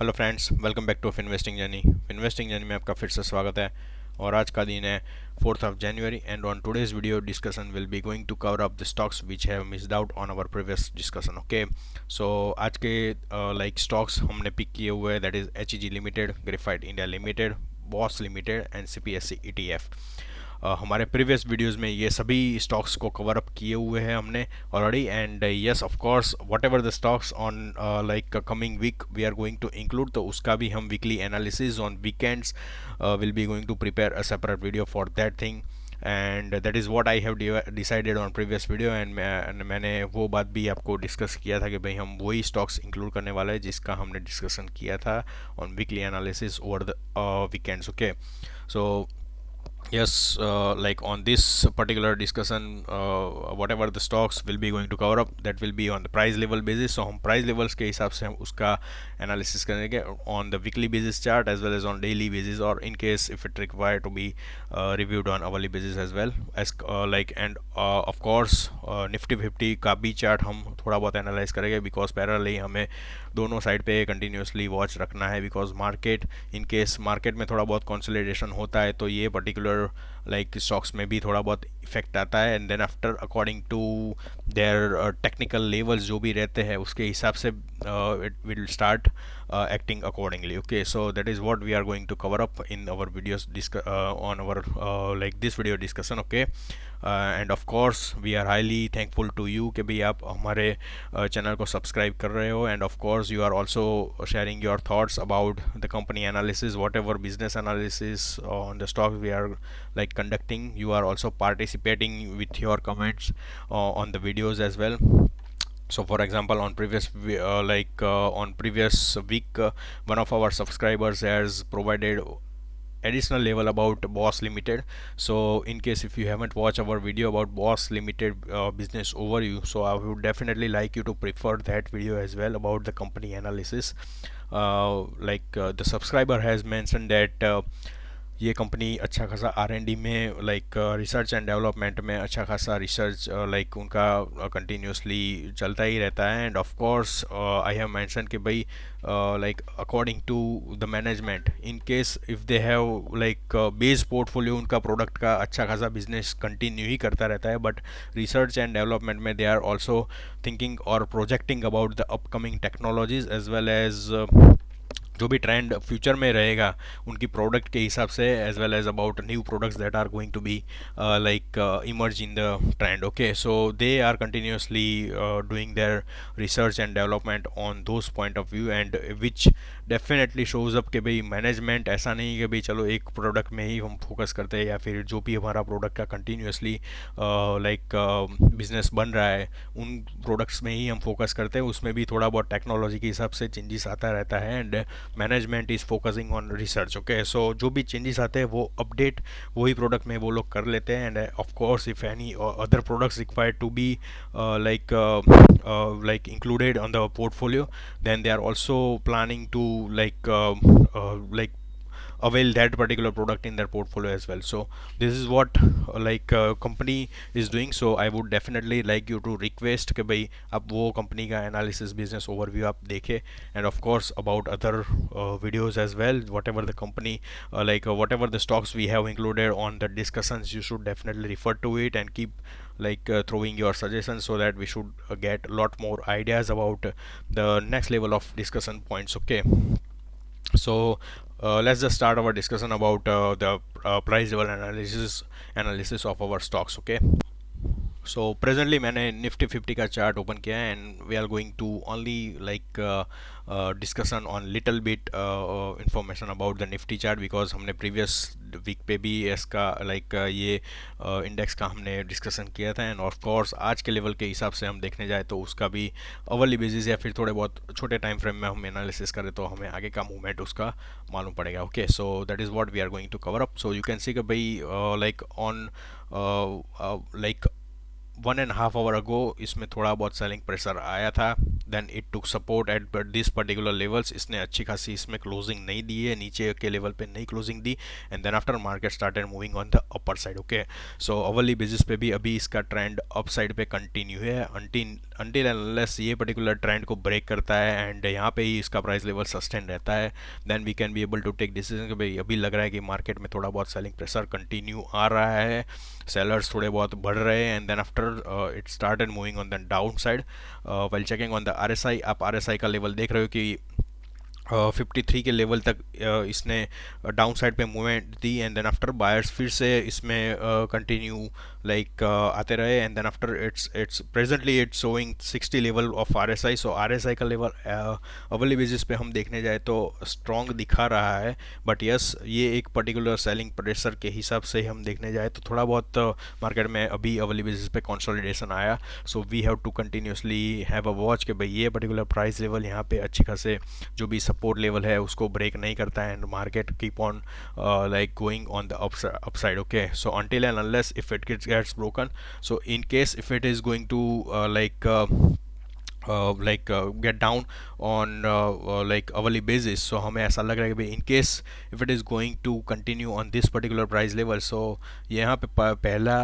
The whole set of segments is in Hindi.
Hello friends, welcome back to investing journey. Investing journey में आपका फिर से स्वागत है। और आज का दिन है 4th of January and on today's video discussion will be going to cover up the stocks which have missed out on our previous discussion. Okay, so आज के स्टॉक्स हमने पिक किए हुए हैं, that is HEG limited, graphite India limited, Bosch limited and CPSE ETF। हमारे प्रीवियस वीडियोस में ये सभी स्टॉक्स को कवर अप किए हुए हैं हमने already. And yes, of course, whatever the stocks on coming week we are going to include, तो उसका भी हम weekly analysis on weekends will be going to prepare a separate video for that thing. And that is what I have decided on previous video. And मैंने वो बात भी आपको डिस्कस किया था कि भाई हम वही स्टॉक्स इंक्लूड करने वाले हैं जिसका हमने डिस्कशन किया था on weekly analysis over the weekends. Okay, so yes, like on this particular discussion, whatever the stocks will be going to cover up, that will be on the price level basis. So हम price levels के हिसाब से हम उसका analysis करेंगे on the weekly basis chart as well as on daily basis, or in case if it required to be reviewed on hourly basis as well as and of course Nifty 50 का भी chart हम थोड़ा बहुत analyze करेंगे, because parallelly हमें दोनों साइड पे कंटिन्यूसली वॉच रखना है, because market in case market में थोड़ा बहुत कंसोलिडेशन होता है तो ये पर्टिकुलर स्टॉक्स में भी थोड़ा बहुत इफेक्ट आता है। And then after according to their technical levels जो भी रहते हैं उसके हिसाब से it will start acting accordingly. Okay, so that is what we are going to cover up in our videos on our this video discussion. Okay, and of course we are highly thankful to you कि भाई आप हमारे चैनल को सब्सक्राइब कर रहे हो, and of course you are also sharing your thoughts about the company analysis, whatever business analysis on the stocks we are conducting. You are also participating with your comments on the videos as well. So for example, on previous week, one of our subscribers has provided additional level about Boss Limited. So in case if you haven't watched our video about Boss Limited business overview, so I would definitely like you to prefer that video as well about the company analysis. The subscriber has mentioned that ये कंपनी अच्छा खासा R&D में रिसर्च एंड डेवलपमेंट में अच्छा खासा रिसर्च उनका कंटिन्यूसली चलता ही रहता है। And of course I have mention कि भाई according to the management, in case if they have base portfolio, उनका प्रोडक्ट का अच्छा खासा बिजनेस कंटिन्यू ही करता रहता है, बट रिसर्च एंड डेवलपमेंट में दे आर ऑल्सो थिंकिंग और projecting about the upcoming technologies as well as जो भी ट्रेंड फ्यूचर में रहेगा उनकी प्रोडक्ट के हिसाब से, as well as about new products that are going to be emerge in the trend. Okay, so they are continuously doing their research and development on those point of view, and which definitely shows up कि भाई मैनेजमेंट ऐसा नहीं कि भाई चलो एक प्रोडक्ट में ही हम फोकस करते हैं, या फिर जो भी हमारा प्रोडक्ट का कंटिन्यूसली बिजनेस बन रहा है उन प्रोडक्ट्स में ही हम फोकस करते हैं, उसमें भी थोड़ा बहुत टेक्नोलॉजी के हिसाब से चेंजेस आता रहता है, and management is focusing on research. Okay, so जो भी चेंजेस आते हैं वो अपडेट वही प्रोडक्ट में वो लोग कर लेते हैं. And of course if any other products required to be included on the portfolio, then they are also planning to avail that particular product in their portfolio as well. So this is what company is doing. So I would definitely like you to request कि भाई आप वो company का analysis business overview आप देखें, and of course about other videos as well, whatever the company whatever the stocks we have included on the discussions, you should definitely refer to it and keep throwing your suggestions so that we should get a lot more ideas about the next level of discussion points. Okay, so let's just start our discussion about the price level analysis of our stocks. Okay, so presently मैंने निफ्टी 50 का चार्ट ओपन किया है, and we are going to only discussion on little bit information about the Nifty chart, because हमने प्रीवियस वीक पे भी इसका ये इंडेक्स का हमने डिस्कशन किया था, एंड ऑफ कोर्स आज के लेवल के हिसाब से हम देखने जाए तो उसका भी अवर्ली बेसिस या फिर थोड़े बहुत छोटे टाइम फ्रेम में हम एनालिसिस करें तो हमें आगे का मूवमेंट उसका मालूम पड़ेगा. Okay, so that is what we are going to cover up. So you can see कि भाई ऑन 1.5 hour ago इसमें थोड़ा बहुत सेलिंग प्रेशर आया था, then it took support at this particular levels. इसने अच्छी खासी इसमें क्लोजिंग नहीं दी है, नीचे के लेवल पे नहीं क्लोजिंग दी, and then after market started moving on the upper side. Okay, so hourly basis पे भी अभी इसका ट्रेंड अप साइड पे कंटिन्यू है अनटिल एंड अनलेस ये पर्टिकुलर ट्रेंड को ब्रेक करता है एंड यहाँ पे ही इसका प्राइस लेवल सस्टेन रहता है, then we can be able to take decision कि भाई अभी लग रहा है कि मार्केट में थोड़ा बहुत सेलिंग प्रेशर कंटिन्यू आ रहा है, सेलर्स थोड़े बहुत बढ़ रहे हैं, and then after it started moving on the down side. Well checking on the RSI, आप RSI का लेवल देख रहे हो कि 53 के लेवल तक इसने डाउन साइड पे मूवमेंट दी, एंड देन आफ्टर बायर्स फिर से इसमें कंटिन्यू लाइक आते रहे, and then after it's presently it's showing 60 level of RSI। So RSI का लेवल अवली बेसिस पे हम देखने जाए तो स्ट्रॉन्ग दिखा रहा है, बट यस ये एक पर्टिकुलर सेलिंग प्रेशर के हिसाब से हम देखने जाए तो थोड़ा बहुत मार्केट में अभी अवली बेसिस पे कंसोलिडेशन आया। So we have to continuously have a watch कि भाई ये पर्टिकुलर प्राइस लेवल यहाँ पे अच्छे खासे जो भी सपोर्ट लेवल है उसको ब्रेक नहीं करता है, and market keep on like going on the upside. Okay, so until and unless if it gets broken, so in case if it is going to get down on like hourly basis, so हमें ऐसा लग रहा है कि in case if it is going to continue on this particular price level, so यहाँ पे पहला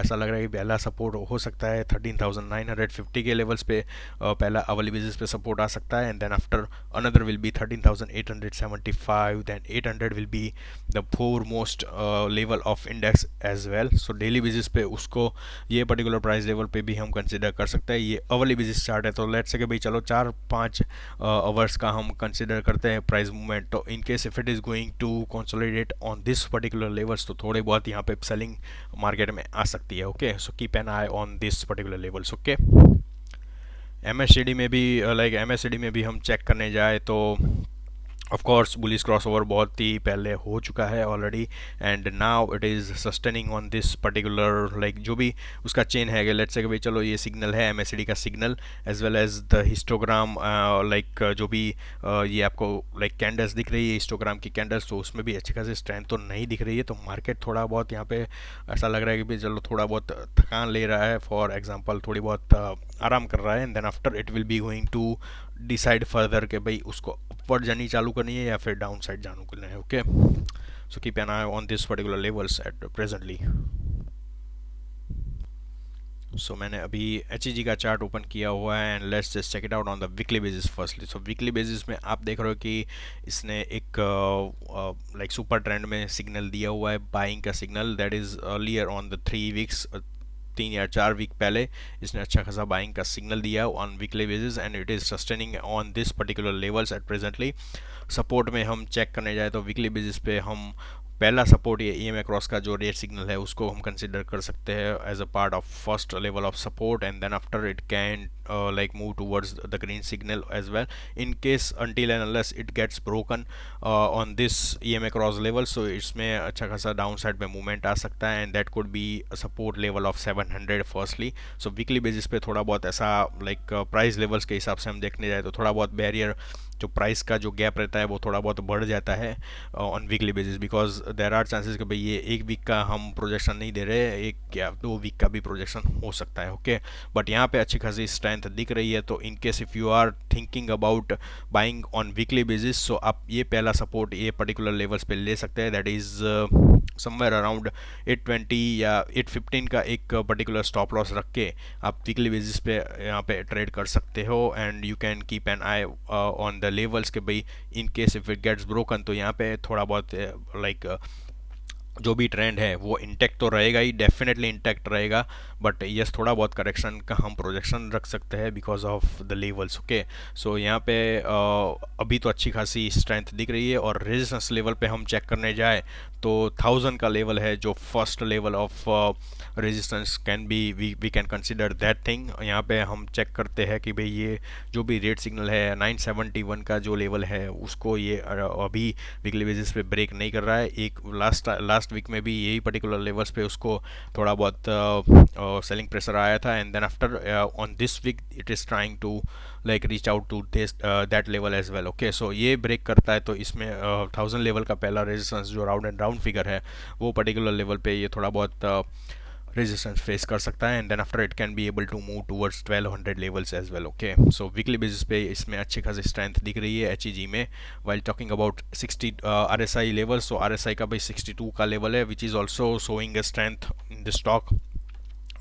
ऐसा लग रहा है कि पहला सपोर्ट हो सकता है 13,950 के लेवल्स पे, पहला hourly basis पे सपोर्ट आ सकता है, and then after another will be 13,875, then 800 will be the foremost level of index as well. so daily basis पे उसको ये पर्टिकुलर प्राइस लेवल पे भी हम कंसिडर कर सकते हैं। ये hourly basis चार्ट है, तो लेट्स से कि भाई चलो 4-5 आवर्स का हम कंसिडर करते हैं प्राइस मूवमेंट, तो in case if it is going to consolidate on this particular levels तो थोड़े बहुत यहाँ पे सेलिंग मार्केट में आ सकती है। Okay, so keep an eye on this particular levels. Okay, MACD में भी MACD में भी हम चेक करने जाए तो ऑफ कोर्स बुलिश क्रॉसओवर बहुत ही पहले हो चुका है already, and now it is sustaining on this particular like जो भी उसका चेन है, लेट्स से कि भाई चलो ये सिग्नल है MACD का signal as well as the histogram, like जो भी ये आपको लाइक कैंडल्स दिख रही है हिस्टोग्राम की कैंडल्स, तो उसमें भी अच्छी खासी स्ट्रेंथ तो नहीं दिख रही है, तो मार्केट थोड़ा बहुत यहाँ पे ऐसा लग रहा है कि भाई चलो थोड़ा बहुत थकान ले रहा है, फॉर एग्जाम्पल थोड़ी बहुत आराम कर रहा है, and then after it will be going to decide further कि भाई उसको अपवर्ड जर्नी चालू करनी है या फिर डाउन साइड चालू करना है। Okay, so keep an eye on this particular levels at presently. So मैंने अभी HEG का चार्ट ओपन किया हुआ है, and let's just check it out on the weekly basis firstly. So weekly basis में आप देख रहे हो कि इसने एक लाइक सुपर ट्रेंड में सिग्नल दिया हुआ है, बाइंग का signal, that is earlier on the 3 weeks, 3 या 4 वीक पहले इसने अच्छा खासा बाइंग का सिग्नल दिया on weekly basis, and it is sustaining on this particular levels at presently. Support में हम चेक करने जाए तो वीकली बेसिस पे हम पहला सपोर्ट ये EMA क्रॉस का जो रेड सिग्नल है उसको हम कंसिडर कर सकते हैं as a part of first level of support, and then after it can like move towards the green signal as well in case until and unless it gets broken on this EMA cross level, so इसमें अच्छा खासा डाउन साइड पे मूवमेंट आ सकता है, and that could be support level of 700 firstly. So weekly basis पे थोड़ा बहुत ऐसा लाइक प्राइस लेवल्स के हिसाब से हम देखने जाए तो थोड़ा बहुत बैरियर जो प्राइस का जो गैप रहता है वो थोड़ा बहुत बढ़ जाता है on weekly basis, because there are chances कि भाई ये एक वीक का हम प्रोजेक्शन नहीं दे रहे, 1 या 2 वीक का भी प्रोजेक्शन हो सकता है। ओके, बट यहाँ पे अच्छी खासी स्ट्रेंथ दिख रही है, तो in case if you are thinking about buying on weekly basis, so आप ये पहला सपोर्ट ये पर्टिकुलर लेवल्स पे ले सकते हैं, दैट इज़ समवेयर अराउंड 820 या 815 का एक पर्टिकुलर स्टॉप लॉस रख के आप वीकली बेसिस पे यहाँ पे ट्रेड कर सकते हो, and you can keep an eye on the levels के भाई in case if it gets broken तो यहाँ पे थोड़ा बहुत लाइक जो भी ट्रेंड है वो इंटैक्ट तो रहेगा ही, डेफिनेटली इंटैक्ट रहेगा, बट यस थोड़ा बहुत करेक्शन का हम प्रोजेक्शन रख सकते हैं because of the levels. Okay, so यहाँ पे अभी तो अच्छी खासी स्ट्रेंथ दिख रही है, और रेजिस्टेंस लेवल पे हम चेक करने जाए तो 1000 का लेवल है जो first level of resistance can be, we can consider that thing. यहाँ पे हम चेक करते हैं कि भाई ये जो भी रेड सिग्नल है 971 का जो लेवल है उसको ये अभी वीकली बेसिस पे ब्रेक नहीं कर रहा है। एक लास्ट वीक में भी यही पर्टिकुलर लेवल्स पे उसको थोड़ा बहुत सेलिंग प्रेशर आया था, and then after on this week it is trying to like reach out to this that level as well. Okay, so ये ब्रेक करता है तो इसमें 1000 लेवल का पहला रेजिस्टेंस जो राउंड एंड राउंड फिगर है वो पर्टिकुलर लेवल पे ये थोड़ा बहुत रेजिस्टेंस फेस कर सकता है, and then after it can be able to move towards 1200 levels as well. Okay, so weekly basis पे इसमें अच्छी खासी स्ट्रेंथ दिख रही है HEG में। While talking about 60 RSI level, so RSI का भाई 62 का लेवल है which is also showing a strength in the stock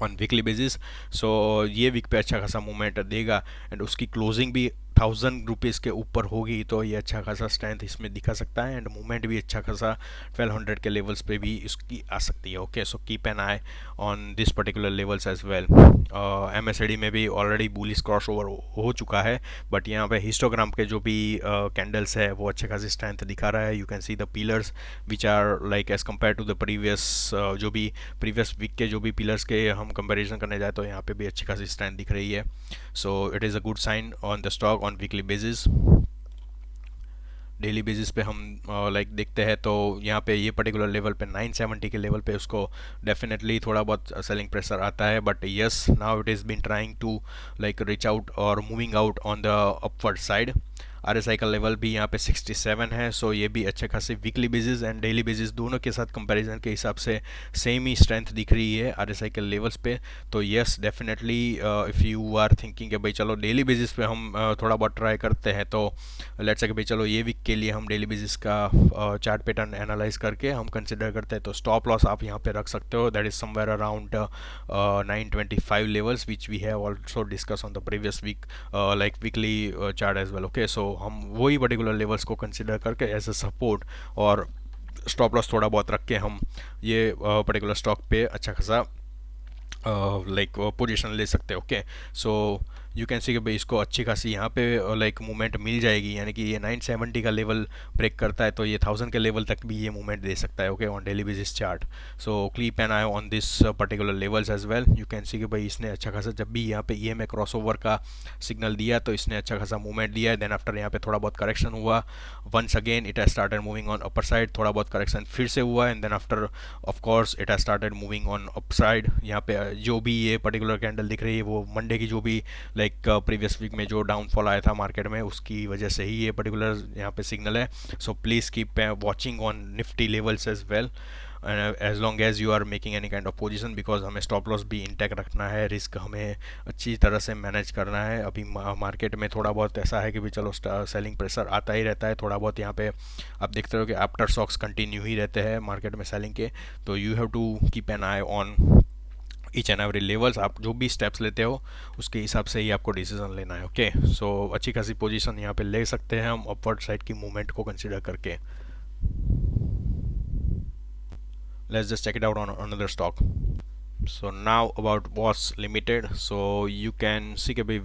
on weekly basis. So ये वीक पे अच्छा खासा मूवमेंट देगा एंड उसकी क्लोजिंग भी 1000 रुपीज़ के ऊपर होगी, तो ये अच्छा खासा स्ट्रेंथ इसमें दिखा सकता है एंड मूवमेंट भी अच्छा खासा 1200 के लेवल्स पे भी इसकी आ सकती है। Okay, so keep an eye on this particular levels as well. MACD में भी ऑलरेडी बुलिश क्रॉस ओवर हो चुका है, बट यहाँ पे हिस्टोग्राम के जो भी कैंडल्स है वो अच्छे खासी स्ट्रेंथ दिखा रहा है। You can see the pillars which are like as compare to the previous, जो भी प्रीवियस वीक के जो भी पिलर्स के हम कंपैरिजन करने जाए तो यहाँ पे भी अच्छी खासी स्ट्रेंथ दिख रही है। So it is a good sign on the stock on weekly basis. Daily basis पे हम लाइक देखते हैं तो यहाँ पे ये पर्टिकुलर लेवल पे 970 के लेवल पे उसको डेफिनेटली थोड़ा बहुत सेलिंग प्रेशर आता है, but yes now it is been trying to like reach out और moving out on the upward side. RSI का लेवल भी यहाँ पे 67 है, सो ये भी अच्छे खासे weekly basis and daily basis दोनों के साथ कंपैरिजन के हिसाब से सेम ही स्ट्रेंथ दिख रही है RSI के लेवल्स पे। तो yes definitely if you are thinking कि भाई चलो डेली बेसिस पे हम थोड़ा बहुत ट्राई करते हैं, तो लेट्स से कि भाई चलो ये वीक के लिए हम डेली बेसिस का चार्ट पैटर्न एनालाइज करके हम कंसिडर करते हैं, तो स्टॉप लॉस आप यहाँ पे रख सकते हो। That is somewhere around 925 levels which we have also discuss on the previous week like weekly chart as well. Okay, so हम वही पर्टिकुलर लेवल्स को कंसिडर करके एज अ सपोर्ट और स्टॉप लॉस थोड़ा बहुत रख के हम ये पर्टिकुलर स्टॉक पे अच्छा खासा लाइक पोजीशन ले सकते हैं। Okay, so you can see कि भाई इसको अच्छी खासी यहाँ पे लाइक मूवमेंट मिल जाएगी, यानी कि ये 970 का लेवल ब्रेक करता है तो ये 1000 के लेवल तक भी ये मूवमेंट दे सकता है। Okay, on daily basis chart. So keep an eye on this particular levels as well. You can see कि भाई इसने अच्छा खासा जब भी यहाँ पे EMA क्रॉसओवर का सिग्नल दिया तो इसने अच्छा खासा मूवमेंट दिया है। देन आफ्टर यहाँ पे थोड़ा बहुत करेक्शन हुआ, once again it has started moving on upper side, थोड़ा बहुत करेक्शन फिर से हुआ and then after of course it has started moving on up side. यहाँ पे जो भी ये पर्टिकुलर कैंडल दिख रही है वो मंडे की जो भी लाइक प्रीवियस वीक में जो डाउनफॉल आया था मार्केट में उसकी वजह से ही ये पर्टिकुलर यहाँ पे सिग्नल है। So please keep watching on Nifty levels as well as long as you are making any kind of position, because हमें स्टॉप लॉस भी इंटैक्ट रखना है, रिस्क हमें अच्छी तरह से मैनेज करना है। अभी मार्केट में थोड़ा बहुत ऐसा है कि भी चलो सेलिंग प्रेशर आता ही रहता है, थोड़ा बहुत यहाँ पे आप देखते हो कि आफ्टर शॉक्स कंटिन्यू ही रहते हैं मार्केट में सेलिंग के, तो you have to keep an eye on each and every levels. आप जो भी स्टेप्स लेते हो उसके हिसाब से ही आपको डिसीजन लेना है। ओके, सो अच्छी खासी पोजीशन यहाँ पे ले सकते हैं हम अपवर्ड साइड की मूवमेंट को कंसिडर करके। Let's just check it out on another stock. So now about BOS Limited. So you can see कि भाई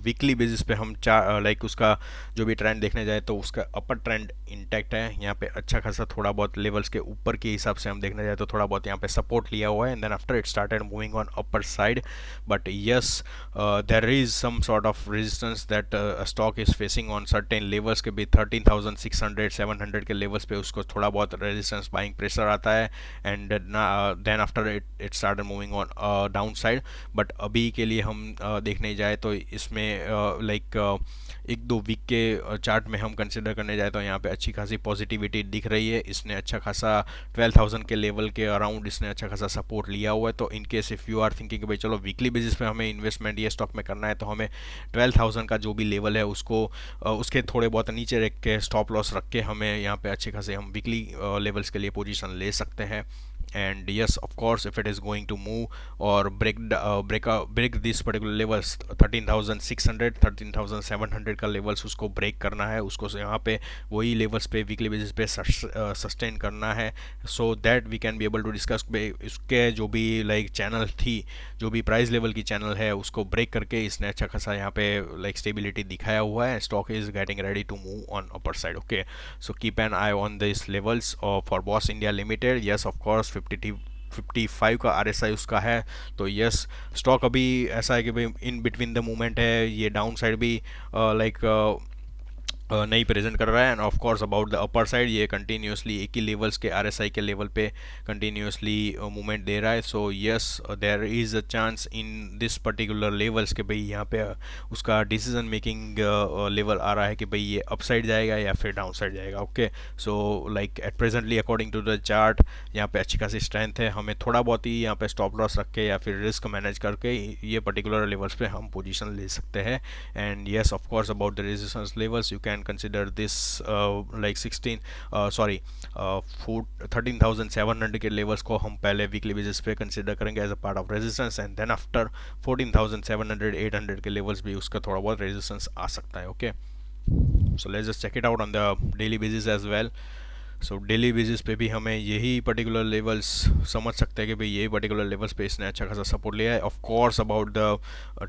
वीकली बेसिस पे हम लाइक उसका जो भी ट्रेंड देखने जाए तो उसका अपर ट्रेंड इंटैक्ट है। यहाँ पे अच्छा खासा थोड़ा बहुत लेवल्स के ऊपर के हिसाब से हम देखने जाए तो थोड़ा बहुत यहाँ पे सपोर्ट लिया हुआ है and then after it started moving on upper side, but yes there is some sort of resistance that stock is facing on certain levels के भी 13,600 700 के लेवल्स पे उसको थोड़ा बहुत रेजिस्टेंस बाइंग प्रेशर आता है and then after it started moving on down side. But अभी के लिए हम देखने जाए तो इसमें लाइक एक दो वीक के चार्ट में हम कंसिडर करने जाए तो यहाँ पे अच्छी खासी पॉजिटिविटी दिख रही है। इसने अच्छा खासा 12,000 के लेवल के अराउंड इसने अच्छा खासा सपोर्ट लिया हुआ है। तो in case if you are thinking कि भाई चलो वीकली बेसिस पे हमें इन्वेस्टमेंट ये स्टॉक में करना है तो हमें 12,000 का जो भी लेवल है उसको उसके थोड़े बहुत नीचे रख के स्टॉप लॉस रख के हमें यहाँ पे अच्छे खासे हम वीकली लेवल्स के लिए पोजीशन ले सकते हैं। And yes, of course, if it is going to move or break this particular levels 13,600 13,700 का लेवल्स उसको ब्रेक करना है, उसको यहाँ पे वही लेवल्स पे वीकली बेसिस पे सस्टेन करना है, so that we can be able to discuss उसके जो भी लाइक चैनल थी, जो भी प्राइस लेवल की चैनल है उसको ब्रेक करके इसने अच्छा खासा यहाँ पे लाइक स्टेबिलिटी दिखाया हुआ है। Stock is getting ready to move on upper side. Okay, so keep an eye on this levels for Bosch India limited. Yes, of course 55 का RSI उसका है, तो यस स्टॉक अभी ऐसा है कि भाई इन बिटवीन द मूवमेंट है, ये डाउन साइड भी लाइक नहीं प्रेजेंट कर रहा है and of course about the upper side ये कंटिन्यूसली एक ही लेवल्स के RSI के लेवल पे कंटिन्यूसली मूवमेंट दे रहा है। So yes there is a chance in this particular levels के भाई यहाँ पे उसका डिसीजन मेकिंग लेवल आ रहा है कि भाई ये अप साइड जाएगा या फिर डाउन साइड जाएगा। Okay, so like at presently according to the chart यहाँ पे अच्छी खासी स्ट्रेंथ है, हमें थोड़ा बहुत ही यहाँ पे स्टॉप लॉस रख के या फिर रिस्क मैनेज करके ये पर्टिकुलर लेवल्स पे हम पोजीशन ले सकते हैं। And yes, of course about the resistance levels you can can consider this like 13,700 के लेवल्स को हम पहले वीकली बेसिस पे कंसिडर करेंगे as a part of resistance, and then after 14,700 800 के लेवल्स भी उसका थोड़ा बहुत रेजिस्टेंस आ सकता है. Okay, so let's just check it out on the daily basis as well. So daily basis पे भी हमें यही पर्टिकुलर लेवल्स समझ सकते हैं कि भाई यही पर्टिकुलर लेवल्स पे इसने अच्छा खासा सपोर्ट लिया है. Of course about the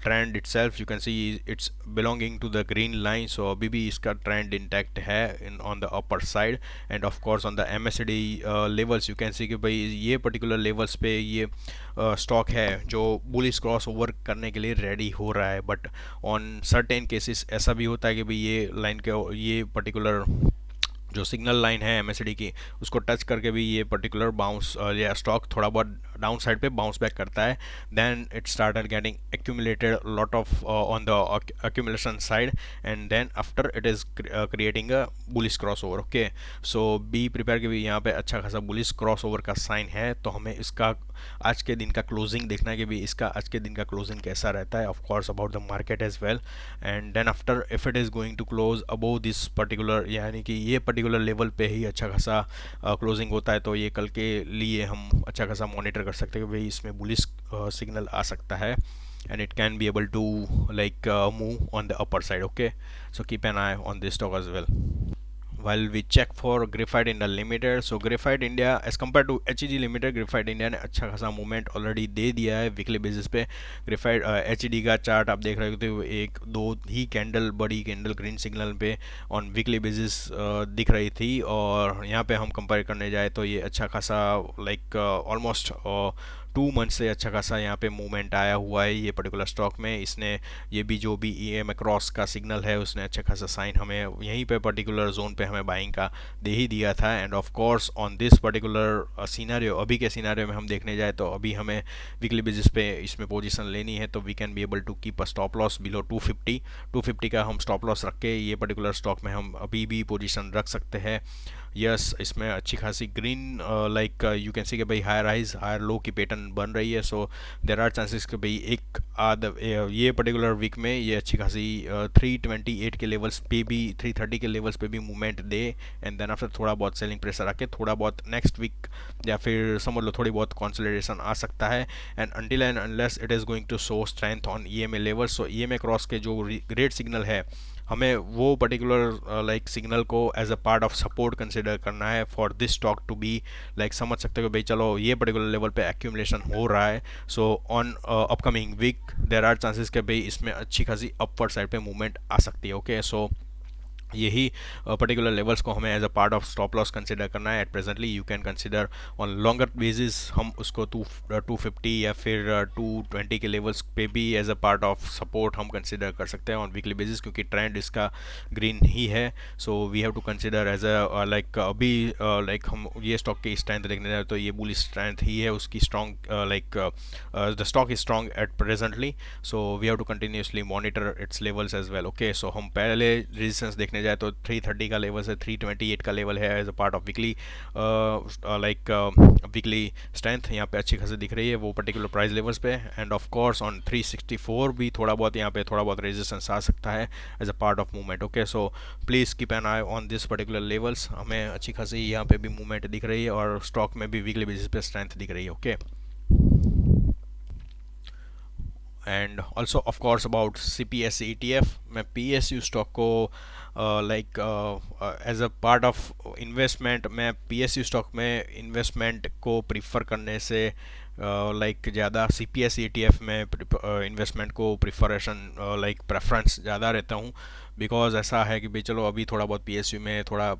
trend itself you can see it's belonging to the green line, so अभी भी इसका ट्रेंड इंटैक्ट है in on the upper side. And of course on the MACD levels you can see कि भाई ये पर्टिकुलर लेवल्स पे ये स्टॉक है जो बुलिश क्रॉस ओवर करने के लिए रेडी हो रहा है. बट ऑन सर्टेन केसेस ऐसा भी होता है कि भाई ये लाइन के ये पर्टिकुलर जो सिग्नल लाइन है MACD की उसको टच करके भी ये पर्टिकुलर बाउंस या स्टॉक थोड़ा बहुत डाउन साइड पे बाउंस बैक करता है. Then it started getting accumulated lot of on the accumulation side, and then after it is creating a bullish crossover. Okay, so be prepare के भी यहाँ पे अच्छा खासा बुलिश क्रॉस ओवर का साइन है. तो हमें इसका आज के दिन का क्लोजिंग देखना है कि भी इसका आज के दिन का क्लोजिंग कैसा रहता है. Of course about the market as well, and then after if it is going to close above this particular, यानी कि ये पर्टिकुलर लेवल पे ही अच्छा खासा क्लोजिंग होता है, तो ये कल के लिए हम अच्छा खासा मॉनिटर कर सकते हैं कि भाई इसमें बुलिश सिग्नल आ सकता है, and it can be able to like move on the upper side. Okay, so keep an eye on this stock as well. While we check for Graphite India Limited, so Graphite India as compared to HEG Limited, Graphite India ने अच्छा खासा मूवमेंट ऑलरेडी दे दिया है वीकली बेसिस पे. ग्रेफाइट HEG का चार्ट आप देख रहे होते हो, एक दो ही कैंडल, बड़ी कैंडल ग्रीन सिग्नल पे ऑन वीकली बेसिस दिख रही थी, और यहाँ पे हम कंपेयर करने जाए तो ये अच्छा खासा लाइक ऑलमोस्ट 2 मंथ से अच्छा खासा यहाँ पे मूवमेंट आया हुआ है ये पर्टिकुलर स्टॉक में. इसने ये भी जो भी EM क्रॉस का सिग्नल है उसने अच्छा खासा साइन हमें यहीं पे पर्टिकुलर जोन पे हमें बाइंग का दे ही दिया था. And of course on this particular scenario, अभी के सिनेरियो में हम देखने जाए तो अभी हमें वीकली बेसिस पे इसमें पोजीशन लेनी है, तो we can be able to keep a stop loss below 250 का हम स्टॉप लॉस रख के ये पर्टिकुलर स्टॉक में हम अभी भी पोजीशन रख सकते हैं. यस, इसमें अच्छी खासी green like you can see कि भाई हायर हाइज हायर लो की पैटर्न बन रही है. सो देर आर चांसेस कि भाई एक ये पर्टिकुलर वीक में ये अच्छी खासी 328 के लेवल्स पे भी 330 के लेवल्स पे भी मूवमेंट दे, एंड देन आफ्टर थोड़ा बहुत सेलिंग प्रेशर आके थोड़ा बहुत नेक्स्ट वीक या फिर समझ लो थोड़ी बहुत कंसोलिडेशन आ सकता है. And until and unless it is going to show strength on EMA levels, so EMA cross के जो ग्रेट सिग्नल है हमें वो पर्टिकुलर लाइक सिग्नल को as a part of support consider करना है for this stock to be like समझ सकते हो कि भाई चलो ये पर्टिकुलर लेवल पे एक्यूमुलेशन हो रहा है. So on upcoming week there are chances कि भाई इसमें अच्छी खासी अपवर्ड साइड पे मूवमेंट आ सकती है. ओके, सो यही पर्टिकुलर लेवल्स को हमें as a part of stop loss consider करना है. At presently you can consider on longer basis हम उसको 250 या फिर 220 के लेवल्स पे भी as a part of support हम कंसिडर कर सकते हैं ऑन वीकली बेसिस, क्योंकि ट्रेंड इसका ग्रीन ही है. So we have to consider as a like अभी लाइक हम ये स्टॉक की स्ट्रेंथ देखने जाए तो ये बुलिश स्ट्रेंथ ही है उसकी strong, like the stock is strong at presently. So we have to continuously monitor its levels as well. Okay, so हम पहले रेजिस्टेंस देखने जाए तो 330 का लेवल है, 328 का लेवल है as a part of weekly like weekly strength यहाँ पे अच्छी खासी दिख रही है वो पर्टिकुलर प्राइस लेवल्स पे. एंड ऑफ कोर्स ऑन 364 भी थोड़ा बहुत यहाँ पे थोड़ा बहुत रेजिस्टेंस आ सकता है as a part of movement. Okay, so please keep an eye on this particular levels. हमें अच्छी खासी यहाँ पे भी मूवमेंट दिख रही है और स्टॉक में भी वीकली बेसिस पे स्ट्रेंथ दिख रही है. Okay, and also of course about CPSE ETF, मैं PSU स्टॉक को like as a part of investment मैं PSU स्टॉक में इन्वेस्टमेंट को प्रीफर करने से लाइक ज़्यादा CPSE ETF में इन्वेस्टमेंट को प्रिफरेशन लाइक प्रेफरेंस ज़्यादा रहता हूँ. बिकॉज ऐसा है कि भाई चलो अभी थोड़ा बहुत PSU में थोड़ा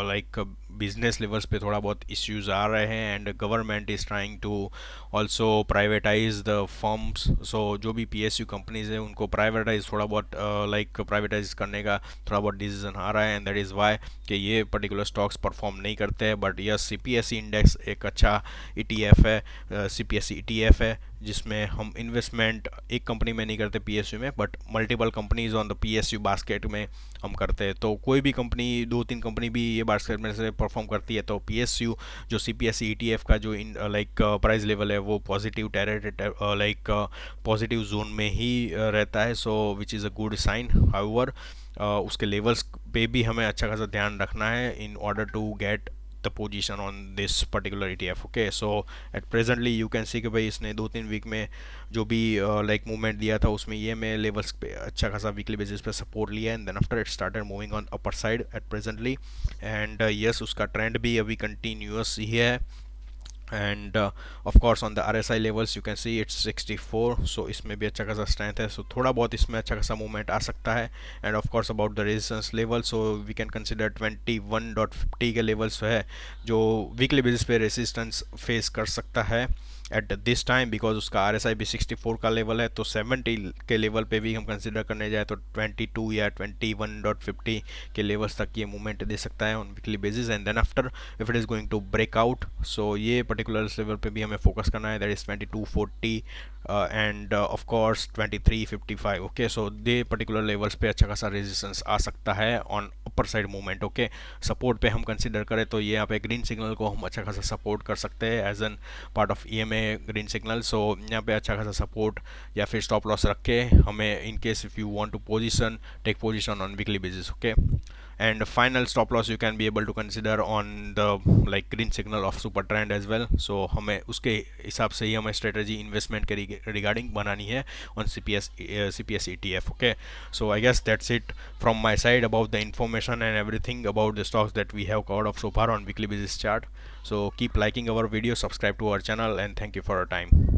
लाइक बिजनेस लेवल्स पे थोड़ा बहुत इश्यूज आ रहे हैं, and government is trying to also privatise the firms. So जो भी PSU कंपनीज है उनको प्राइवेटाइज थोड़ा बहुत लाइक प्राइवेटाइज करने का थोड़ा बहुत डिसीजन आ रहा है, एंड दैट इज़ वाई कि ये पर्टिकुलर स्टॉक्स परफॉर्म नहीं करते हैं. बट यस, CPSE इंडेक्स एक अच्छा ETF है, CPSE ETF है जिसमें हम इन्वेस्टमेंट एक कंपनी में नहीं करते PSU में, but multiple companies on the PSU basket में हम करते हैं. तो कोई भी कंपनी 2-3 कंपनी भी ये बास्केट में से परफॉर्म करती है, तो PSU जो CPSE ETF का जो इन लाइक प्राइस लेवल है वो positive territory like positive zone में ही रहता है, so which is a good sign. However उसके लेवल्स पे भी हमें अच्छा खासा ध्यान रखना है in order to get the position on this particular ETF। Okay, so at presently you can see कि भाई इसने 2-3 वीक में जो भी लाइक मूवमेंट दिया था उसमें ये में लेवल्स पे अच्छा खासा वीकली बेसिस पे सपोर्ट लिया and then after it started moving on upper side at presently. And yes, उसका ट्रेंड भी अभी कंटिन्यूअस ही है। And of course on the RSI levels you can see it's 64, सो इसमें भी अच्छा खासा स्ट्रेंथ है, सो थोड़ा बहुत इसमें अच्छा खासा मूवमेंट आ सकता है। And of course about the resistance level, so we can consider 21.50 के लेवल्स है जो वीकली बेसिस पे रेजिस्टेंस फेस कर सकता है एट दिस टाइम, बिकॉज उसका RSI भी 64 का लेवल है, तो 70 के लेवल पे भी हम कंसिडर करने जाए तो 22 या 21.50 के लेवल्स तक ये मूवमेंट दे सकता है on weekly basis. And then after if it is going to break out, so ये पर्टिकुलर लेवल पे भी हमें फोकस करना है, that is 2240 and of course 2355। Okay, so the particular levels पे अच्छा खासा रेजिस्टेंस आ सकता है on upper side movement. Okay, support पे हम कंसिडर करें तो ये यहाँ पे ग्रीन सिग्नल को हम अच्छा खासा सपोर्ट कर सकते हैं as an part of EMA green signal, so यहाँ पे अच्छा खासा सपोर्ट या फिर स्टॉप लॉस रख के हमें in case if you want to position take position on weekly basis. Okay, and final stop loss you can be able to consider on the like green signal of super trend as well, so हमें उसके हिसाब से ही हमें स्ट्रेटजी इन्वेस्टमेंट के रिगार्डिंग बनानी है ऑन CPS ETF। Okay, so I guess that's it from my side about the information and everything about the stocks that we have covered up so far on weekly basis chart. So keep liking our video, subscribe to our channel, and thank you for your time.